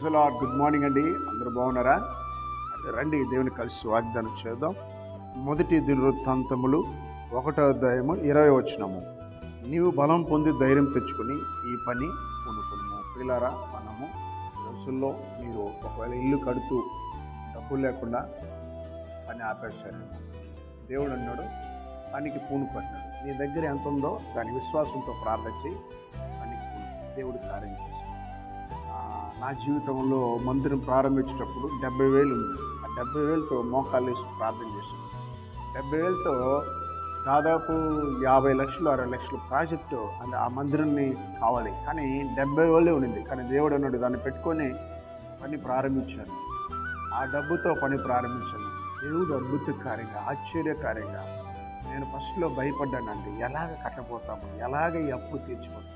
Good morning అండి, అందరూ బాగున్నారా? రండి దేవుని కలిసి వాగ్దానం చేద్దాం. మొదటి దినవృత్తాంతములు 1వ అధ్యాయము 20వ వచనము. నీవు బలం పొంది ధైర్యం తెచ్చుకొని ఈ పని కొనుక్కును. పిల్లారా, మనము రోజుల్లో మీరు ఒకవేళ ఇల్లు కడుతూ డబ్బులు లేకుండా పని ఆపేశారు. దేవుడు అన్నాడు, పనికి పూనుకున్నాడు. నీ దగ్గర ఎంత ఉందో దాని విశ్వాసంతో ప్రార్థన చేయి, పనికి దేవుడు కార్యం చేశాడు. నా జీవితంలో మందిరం ప్రారంభించేటప్పుడు 70,000 ఉంది. ఆ 70,000తో మోకాళ్ళు వేసి ప్రార్థన చేశాను. 70,000తో దాదాపు 50 లక్షలు 60 లక్షల ప్రాజెక్టు అంటే ఆ మందిరాన్ని కావాలి. కానీ 70,000 ఉండింది. కానీ దేవుడు అన్నాడు, దాన్ని పెట్టుకొని పని ప్రారంభించాను. ఆ డబ్బుతో పని ప్రారంభించాను. దేవుడు అద్భుతకార్యంగా, ఆశ్చర్యకార్యంగా. నేను ఫస్ట్లో భయపడ్డానండి, ఎలాగ కట్టపోతాము, ఎలాగ ఈ అప్పు తీర్చిపోతాము.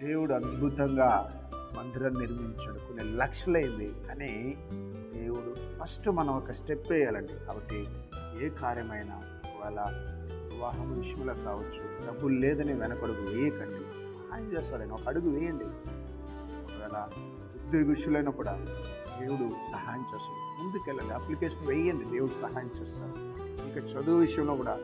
దేవుడు అద్భుతంగా మందిరం నిర్మించాడు. కొన్ని లక్షలైంది. కానీ దేవుడు ఫస్ట్ మనం ఒక స్టెప్ వేయాలండి. కాబట్టి ఏ కార్యమైనా, ఒకవేళ వివాహం విషయంలో కావచ్చు, డబ్బులు లేదని వెనకడుగు వేయకండి, సహాయం చేస్తాడని ఒక అడుగు వేయండి. ఒకవేళ ఉద్యోగ విషయంలో కూడా దేవుడు సహాయం చేస్తాడు. ముందుకెళ్ళండి, అప్లికేషన్ వేయండి, దేవుడు సహాయం చేస్తాడు. ఇంకా చదువు విషయంలో కూడా,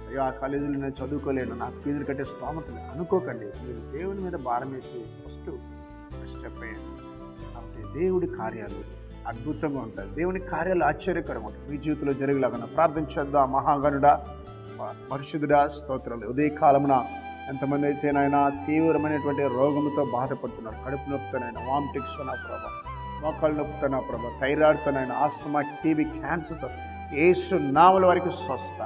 అయ్యో ఆ కాలేజీలో నేను చదువుకోలేను, నాకు ఫీజులు కట్టే స్తోమత అనుకోకండి. మీరు దేవుని మీద భారం వేసి ఫస్ట్ స్టెప్ అయ్యండి. కాబట్టి దేవుడి కార్యాలు అద్భుతంగా ఉంటాయి. దేవుని కార్యాలు ఆశ్చర్యకరంగా ఉంటాయి. మీ జీవితంలో జరిగేలాగా ప్రార్థన చేద్దాం. మహాగణుడా, పరిశుద్ధుడా, స్తోత్రాలు. ఉదయ కాలమున ఎంతమంది అయితేనైనా తీవ్రమైనటువంటి రోగంతో బాధపడుతున్నారు, కడుపు నొప్పితోనైనా, వామిటిక్స్ నా ప్రభా, మోకాళ్ళ నొప్పితో నా ప్రభా, థైరాయిడ్తోనైనా, ఆస్తమా, టీబీ, క్యాన్సర్తో యేసు నామముల వారికి స్వస్థత.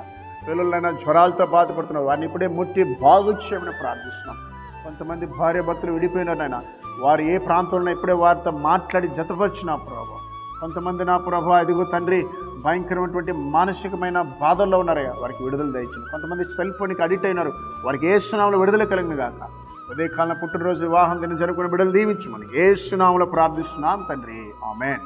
పిల్లలైనా జ్వరాలతో బాధపడుతున్నారు, వారిని ఇప్పుడే ముట్టి బాగు చేయమని ప్రార్థిస్తున్నాం. కొంతమంది భార్య భర్తలు విడిపోయినారైనా వారు ఏ ప్రాంతంలో ఇప్పుడే వారితో మాట్లాడి జతపరిచిన ప్రభావ. కొంతమంది నా ప్రభావ ఇదిగో తండ్రి భయంకరమైనటువంటి మానసికమైన బాధల్లో ఉన్నారయ్యా, వారికి విడుదల దయచింది. కొంతమంది సెల్ ఫోన్కి అడిక్ట్ అయినారు, వారికి యేసు నామములో విడుదల కలిగిన గాక. ఉదయకాలం పుట్టినరోజు వివాహం దిన జరుగుకుని బిడ్డలు దీవించమని యేసు నామములో ప్రార్థిస్తున్నాం తండ్రి, ఆమేన్.